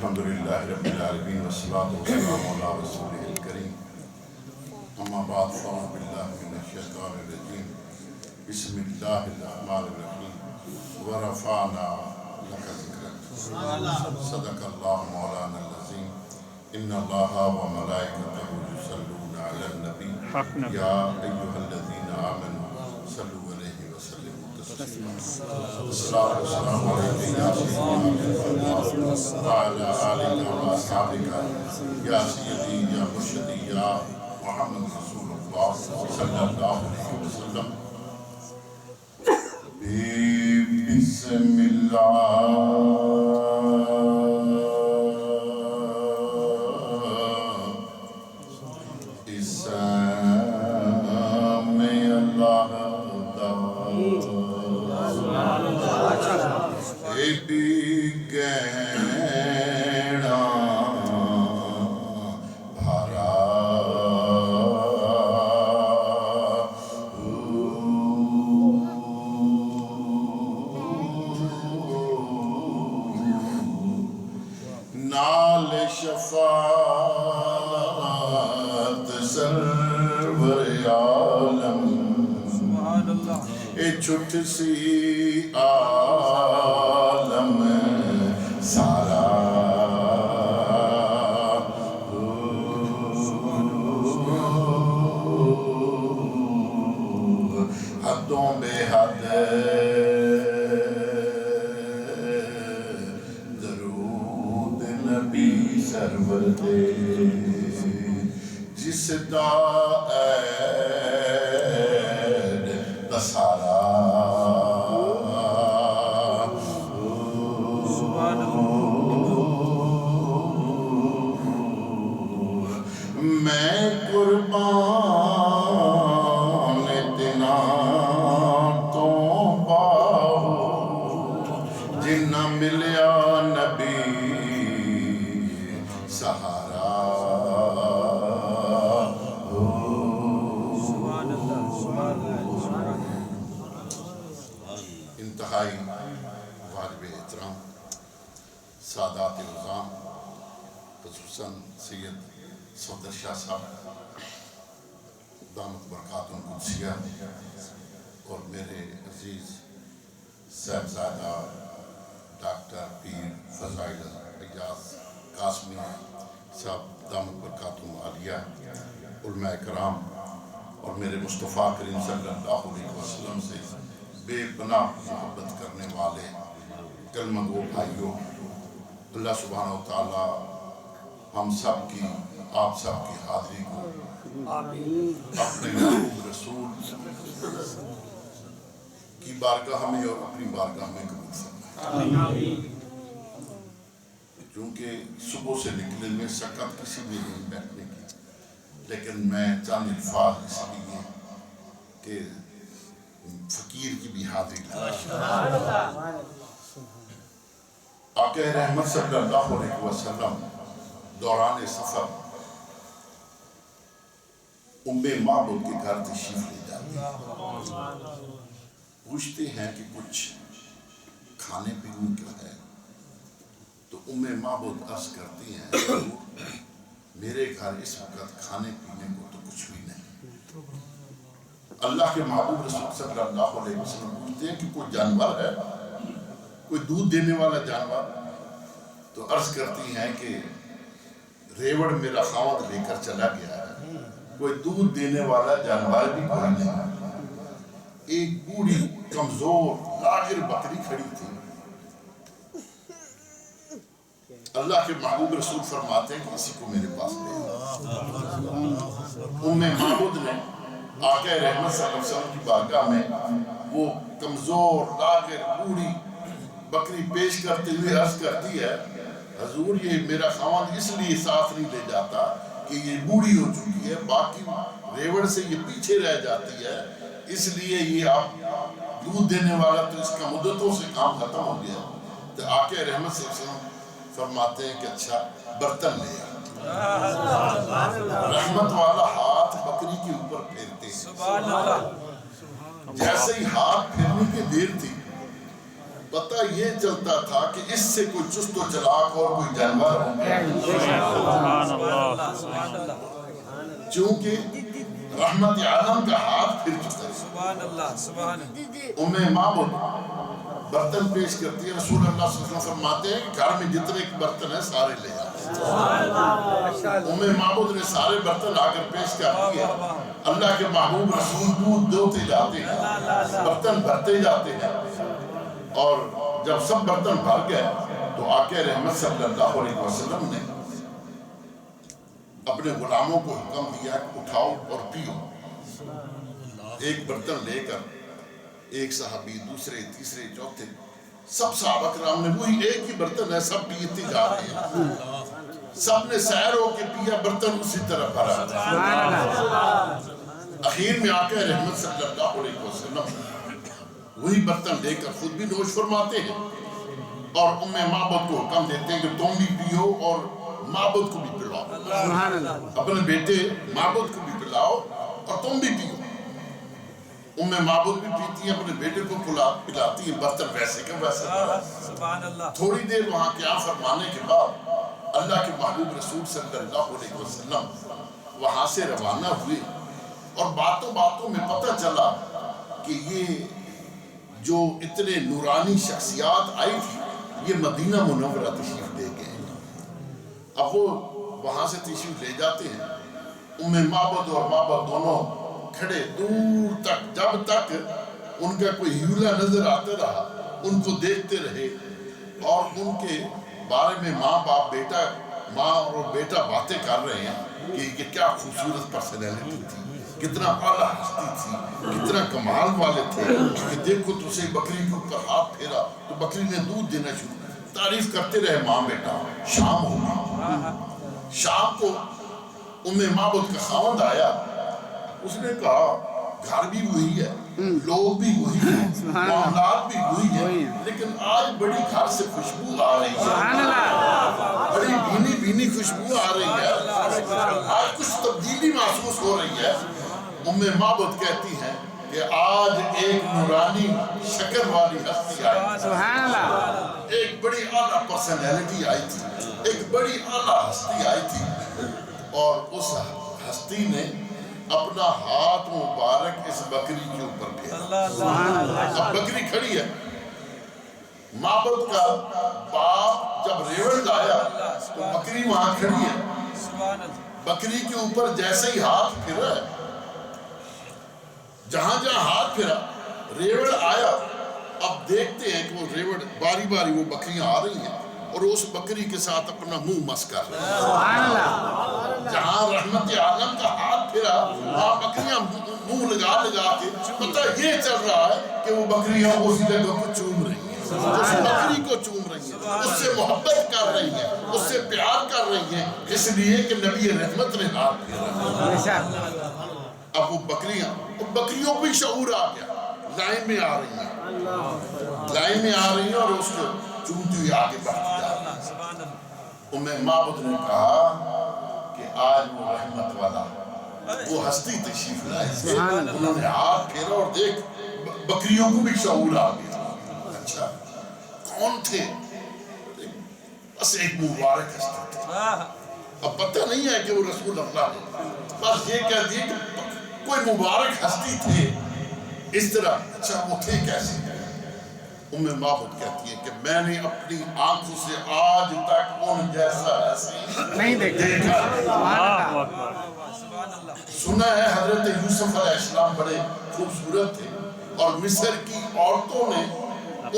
الحمدللہ رب العالمین والصلاة والسلام علی رسولہ الکریم اما بعد فاعوذ باللہ من الشیطان الرجیم بسم اللہ الرحمن الرحیم ورفعنا لک ذکرک صدق اللہ مولانا العظیم ان اللہ وملائکتہ یصلون علی النبی یا ایہا الذین آمنوا صلوا علیہ وسلم الصلاة والسلام علیکہ یا سیدنا وعلى آلك وأصحابك يا سيدي يا مرشدي يا محمد رسول الله صلى الله عليه وسلم بسم الله اسمي الله شفاعت سرور عالم اے چھٹ سی عالم سارا حدوں بے حد سرور دے جس دا عید بسارا میں قربان تینا تو باہو جنہ ملیا نبی سہارا انتہائی واجب احترام سادات نظام خصوصاً سید صفدر شاہ صاحب دامت برکاتہ قدسیہ اور میرے عزیز صاحبزادہ ڈاکٹر پیر فضائل اجاز قاسمی صاحب دامت برکاتہ عالیہ علماء کرام اور میرے مصطفیٰ کریم صلی اللہ علیہ وسلم سے بے پناہ محبت کرنے والے کلمہ گو بھائیوں، اللہ سبحانہ وتعالی ہم سب کی آپ سب کی حاضری کو اپنے محبوب رسول کی بارگاہ میں اور اپنی بارگاہ میں قبول فرمائے، کیونکہ صبح سے نکلنے میں سکت کسی بھی نہیں بیٹھنے کی، لیکن میں چند الفاظ اس لیے کہ فقیر کی بھی حاضری آقا رحمت صلی اللہ علیہ وسلم دوران سفر ام معبد کے گھر تشریف لے جاتے ہیں، پوچھتے ہیں کہ کچھ کھانے پینے کا ہے، تو ام معبد عرض کرتی ہیں میرے گھر اس وقت کھانے پینے کو تو کچھ بھی نہیں۔ اللہ کے محبوب رسول صلی اللہ علیہ وسلم پوچھتے ہیں کہ کوئی جانور ہے، کوئی دودھ دینے والا جانور؟ تو عرض کرتی ہیں کہ ریوڑ میرا خاوند لے کر چلا گیا ہے، کوئی دودھ دینے والا جانور بھی کوئی نہیں۔ ایک بوڑھی کمزور لاغر بکری کھڑی تھی، اللہ کے محبوب رسول فرماتے ہیں کہ اسی کو میرے پاس لے ام معبد نے آقا رحمت صلی اللہ علیہ وسلم کی بارگاہ میں وہ کمزور لاغر بوڑھی بکری پیش کرتے ہوئے عرض کرتی ہے حضور یہ میرا خاوند اس لیے ساتھ نہیں لے جاتا کہ یہ بوڑھی ہو چکی ہے، باقی ریوڑ سے یہ پیچھے رہ جاتی ہے، اس لیے یہ آپ دودھ دینے والا تو اس کا مدتوں سے کام ختم ہو گیا۔ تو آقا رحمت صلی اللہ علیہ وسلم فرماتے ہیں کہ اچھا برتن لے آ، رحمت والا ہاتھ بکری کے اوپر پھیرتے ہیں، جیسے ہی ہاتھ پھیرنے کی دیر تھی پتہ یہ چلتا تھا کہ اس سے کوئی چست و چلاک اور کوئی جانور چونکہ رحمت عالم کا ہاتھ پھر چکا ہے. معبد برتن پیش کرتی ہے. رسول اللہ صلی اللہ علیہ وسلم فرماتے ہیں کہ گھر میں جتنے برتن ہیں سارے لے آتے. معبد نے سارے برتن آ کر پیش کر دیے. اللہ کے محبوب رسول دودھ دوتے جاتے ہیں, برتن بھرتے جاتے ہیں, اور جب سب برتن بھر گئے تو آقا رحمت صلی اللہ علیہ وسلم نے اپنے غلاموں کو حکم دیا کہ اٹھاؤ اور پیو. ایک برتن لے کر ایک صحابی, دوسرے, تیسرے, چوتھے, سب صحابہ کرام نے وہی ایک ہی برتن ہے, سب پیتے جا رہے ہیں. سب نے سیر ہو کے پیا, برتن اسی طرح بھرا. اخیر میں آقا رحمت صلی اللہ علیہ وسلم وہی برتن لے کر خود بھی نوش فرماتے ہیں اور معبد کو حکم دیتے ہیں کہ تم بھی پیو اور معبد کو بھی پلاؤ. اپنے بیٹے معبد کو بھی پلاؤ اور تم بھی پیو. معبد بھی پیتی ہیں, اپنے بیٹے کو پلاتی ہیں, برتن ویسے کا ویسے. تھوڑی دیر وہاں قیام فرمانے کے بعد اللہ کے محبوب رسول صلی اللہ علیہ وسلم وہاں سے روانہ ہوئے اور باتوں باتوں میں پتہ چلا کہ یہ جو اتنے نورانی شخصیات آئی تھی یہ مدینہ منورہ تشریف لے گئے. اب وہ وہاں سے تشریف لے جاتے ہیں. معبد اور معبد دونوں کھڑے دور تک, جب تک ان کا کوئی ہیولا نظر آتا رہا ان کو دیکھتے رہے اور ان کے بارے میں ماں اور بیٹا باتیں کر رہے ہیں کہ یہ کیا خوبصورت پرسنالٹی تھی, کتنا اعلیٰ ہستی تھی, کتنا کمال والے تھے کہ دیکھو تجھے بکری کے اوپر ہاتھ پھیرا تو بکری نے دودھ دینا شروع. تعریف کرتے رہے ماں بیٹا. شام ہو گئی. شام کو معبد کا خاوند آیا. اس نے کہا گھر بھی وہی ہے, لوگ بھی وہی ہیں, معاملات بھی وہی ہیں, لیکن آج بڑی گھر سے خوشبو آ رہی ہے, بڑی بھینی بھینی خوشبو آ رہی ہے, آج کچھ تبدیلی محسوس ہو رہی ہے. معبد کہتی ہیں کہ آج ایک نورانی شکل والی ہستی آئی, ایک بڑی اعلیٰ پرسنالٹی آئی تھی, ایک بڑی اعلیٰ ہستی آئی تھی, اور اس ہستی نے اپنا ہاتھ مبارک اس بکری کے اوپر پھیرا. اب بکری کھڑی ہے. معبد کا باپ جب ریوڑ لایا تو بکری وہاں کھڑی ہے. بکری کے اوپر جیسے ہی ہاتھ پھرا ہے, جہاں جہاں ہاتھ پھرا ریوڑ آیا. اب دیکھتے ہیں کہ وہ ریوڑ باری باری وہ بکریاں آ رہی ہیں اور اس بکری کے ساتھ اپنا منہ مس کر رہے ہیں. جہاں رحمت عالم کا ہاتھ پھرا وہاں بکریاں منہ لگا کے پتہ یہ چل رہا ہے کہ وہ بکریاں اسی جگہ کو چوم رہی ہیں, اس بکری کو چوم رہی ہیں, اس سے محبت کر رہی ہیں, اس سے پیار کر رہی ہیں, اس لیے کہ نبی رحمت نے ہاتھ پھیرا. اب وہ بکریوں کو شعور آ گیا, لائن میں آ رہی ہیں, اور اس کو چومتی ہوئی آگے بڑھتی جا رہی ہیں. معبد نے کہا کہ آج وہ رحمت والا وہ ہستی تشریف لائے تھے. انہوں نے ہاتھ پھیرا اور دیکھ بکریوں کو بھی شعور آ گیا. اچھا کون تھے؟ بس ایک مبارک ہستی تھے. اب پتہ نہیں ہے کہ وہ رسول اللہ ہے, بس یہ کہہ دیے کہ کوئی مبارک ہستی تھے اس طرح. اچھا وہ تھے کیسے؟ معبد کہتی ہے کہ میں نے اپنی آنکھوں سے آج تک ان جیسا نہیں دیکھا. سنا ہے حضرت یوسف علیہ السلام بڑے خوبصورت تھے اور مصر کی عورتوں نے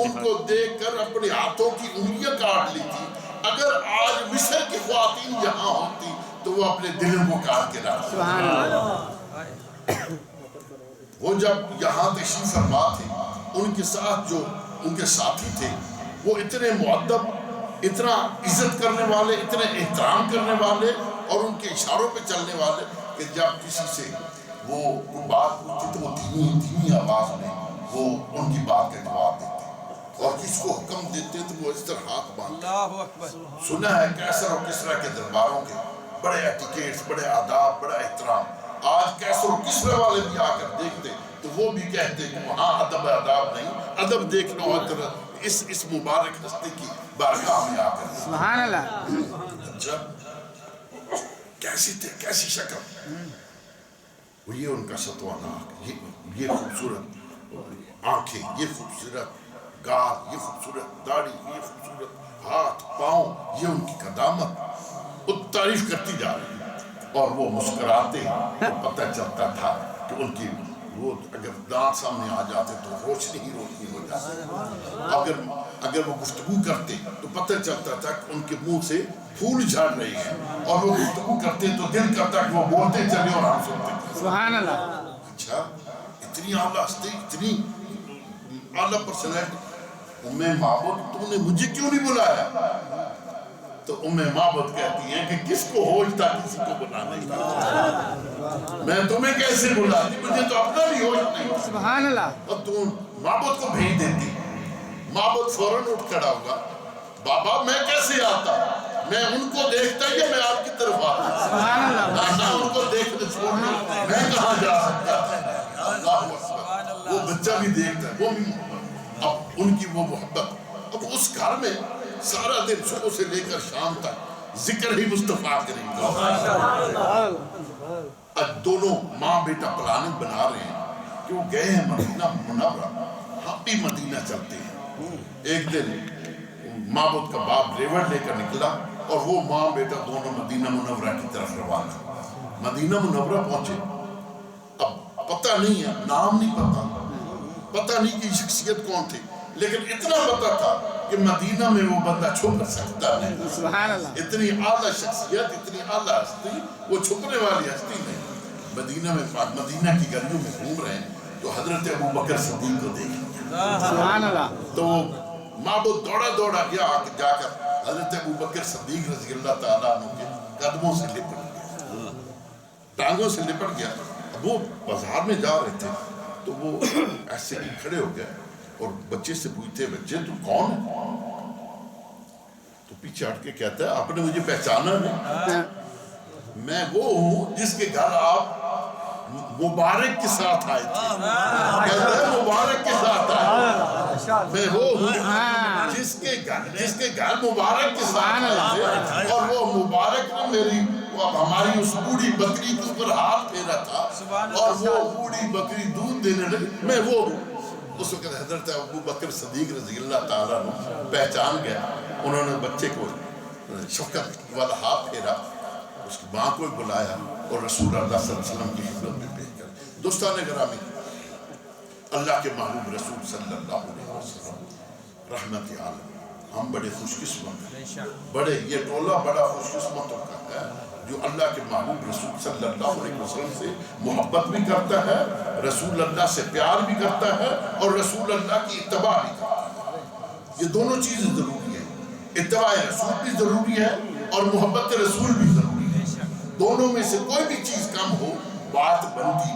ان کو دیکھ کر اپنے ہاتھوں کی انگلیاں کاٹ لی تھی. اگر آج مصر کی خواتین یہاں ہوتی تو وہ اپنے دلوں کو کاٹ کے رکھتی. وہ جب یہاں تشریف فرما تھے ان کے ساتھ جو ان کے ساتھی تھے وہ اتنے مؤدب, اتنا عزت کرنے والے, اتنے احترام کرنے والے اور ان کے اشاروں پہ چلنے والے کہ جب کسی سے وہ بات ہوتی تو وہ دھیمی آواز میں وہ ان کی بات کا جواب دیتے, اور کس کو حکم دیتے تو وہ اس طرح ہاتھ باندھتے. سنا ہے کیسر اور کسرا کے درباروں کے بڑے ایٹیکیٹس, بڑے آداب, بڑا احترام. آج کیسر و کسرا والے بھی آ کر دیکھتے تو وہ بھی کہتے کہ وہاں ادب آداب نہیں, ادب دیکھنا ہو اس مبارک ہستی کی بارگاہ میں آ کر سبحان اللہ. اچھا کیسی شکل، وہ یہ ان کا ستوانہ، یہ خوبصورت آنکھیں، یہ خوبصورت گال، یہ خوبصورت داڑھی، یہ خوبصورت ہاتھ پاؤں، یہ ان کی قدامت، وہ تعریف کرتی جا رہی ہے اور وہ مسکراتے تو پتہ چلتا تھا کہ ان کی وہ اگر دانت سامنے آ جاتے تو روشنی ہی روشنی ہو جاتی، اگر وہ گفتگو کرتے تو پتہ چلتا تھا کہ ان کے منہ سے پھول جھڑ رہے ہیں، اور وہ گفتگو کرتے تو دل کرتا کہ وہ بولتے چلے اور ہم سنتے. سبحان اللہ. اچھا اتنی اعلیٰ ہستی، اتنی اعلیٰ پرسنالٹی. ام معبد تم نے مجھے کیوں نہیں بلایا؟ تو ام معبد کہتی ہیں کہ کس کو ہوش تھا کسی کو بلانے کا، میں تمہیں کیسے بلاتی، مجھے تو اپنا بھی ہوش نہیں. سبحان اللہ. اور تم معبد کو بھیج دیتی. معبد فوراً اٹھ کھڑا ہوگا، بابا میں کیسے آتا، میں ان کو دیکھتا یا میں آپ کی طرف آتا؟ سبحان اللہ. نہ ان کو دیکھنے چھوڑنے میں کہاں جا سکتا تھا. اللہ اکبر. وہ بچہ بھی دیکھتا ہے، وہ بھی. اب ان کی وہ محبت، اب اس گھر میں سارا دن صبح سے لے کر شام تک ذکر ہی مصطفیٰ کریم کا. اب دونوں ماں بیٹا پلاننگ بنا رہے ہیں کہ وہ گئے ہیں مدینہ منورہ، ہم بھی مدینہ چلتے ہیں. ایک دن معبد کا باپ ریوڑ لے کر نکلا اور وہ ماں بیٹا دونوں مدینہ منورہ کی طرف روانہ. مدینہ منورہ پہنچے. اب پتہ نہیں ہے، نام نہیں پتہ نہیں کہ شخصیت کون تھی، لیکن اتنا پتہ تھا کہ مدینہ میں وہ بندہ چھپ سکتا نہیں. سبحان اللہ. اتنی اعلیٰ شخصیت، اتنی اعلیٰ ہستی، وہ چھپنے والی ہستی نہیں. مدینہ میں مدینہ کی گلیوں میں گھوم رہے ہیں تو حضرت ابو بکر صدیق کو دیکھ لیا. سبحان اللہ. تو معبود دوڑا گیا جا کر حضرت ابو بکر صدیق رضی اللہ تعالیٰ عنہ کے قدموں سے لپٹ گیا، ٹانگوں سے لپٹ گیا. وہ بازار میں جا رہے تھے تو وہ ایسے ہی کھڑے ہو گئے اور بچے سے پوچھتے، بچے تو کون ہے؟ تو پیچھے ہٹ کے کہتا ہے، آپ نے مجھے پہچانا نہیں؟ میں وہ ہوں جس کے گھر آپ مبارک کے ساتھ آئے تھے. کہتا ہے مبارک کے ساتھ آئے. میں وہ ہوں جس کے گھر مبارک کے ساتھ آئے تھے، اور وہ مبارک نے میری ہماری اس بوڑھی بکری کے اوپر ہاتھ پھیرا تھا اور وہ بوڑھی بکری دودھ دینے لگی. میں وہ ہوں. اس وقت حضرت ابو بکر صدیق رضی اللہ تعالیٰ عنہ پہچان گیا. انہوں نے بچے کو شفقت والا ہاتھ پھیرا، اس کی ماں کو بلایا اور رسول اللہ صلی اللہ علیہ وسلم کی خدمت میں پیش کر. دوستان گرامی، اللہ کے محبوب رسول صلی اللہ علیہ وسلم رحمت عالم، ہم بڑے خوش قسمت ہیں. بڑے یہ ٹولہ بڑا خوش قسمتوں کا ہے جو اللہ کے محبوب رسول صلی اللہ علیہ وسلم سے محبت بھی کرتا ہے، رسول اللہ سے پیار بھی کرتا ہے اور رسول اللہ کی اتباع بھی کرتا ہے. یہ دونوں چیزیں ضروری ہیں. اتباع رسول بھی ضروری ہے اور محبت رسول بھی ضروری ہے. دونوں میں سے کوئی بھی چیز کم ہو بات بنتی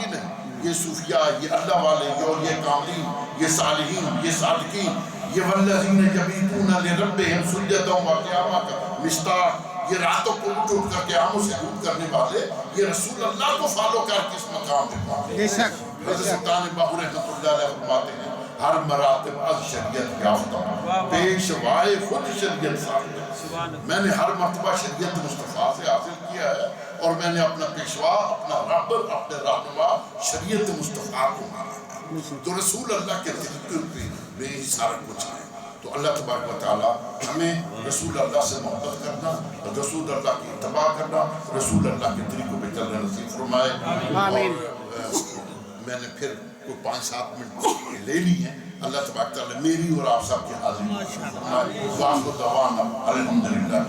نہیں. یہ صوفیاء، یہ اللہ والے، یہ اولیاء کاملین، یہ صالحین، یہ صادقین، یہ والذین یبیتون لربہم سجدا وقیاما کا مشتاق، یہ راتوں کو اٹھ کر قیاموں سے دور کرنے والے، یہ رسول اللہ کو فالو کر کے اس مقام پہ پہنچے. حضرت سلطان باہو رحمۃ اللہ علیہ فرماتے ہیں، ہر مراتب از شریعت یافتہ، پیشوائے خود شریعت ساختہ. میں نے ہر مرتبہ شریعت مصطفیٰ سے حاصل کیا ہے اور میں نے اپنا پیشوا، اپنا رب، اپنے رہنما شریعت مصطفیٰ کو مانا ہے. تو رسول اللہ کے طریقے پہ میں ہی سارا کچھ ہے. تو اللہ تبارک و تعالیٰ ہمیں رسول اللہ سے محبت کرنا، رسول اللہ کی اتباع کرنا، رسول اللہ کے طریقوں پہ چلنا نصیب فرمائے. اور میں نے پھر کوئی 5-7 منٹ لے لی ہیں. اللہ تبارک تعالیٰ میری اور آپ سب کی حاضری فرمائے. وآخر دعوانا الحمدللہ.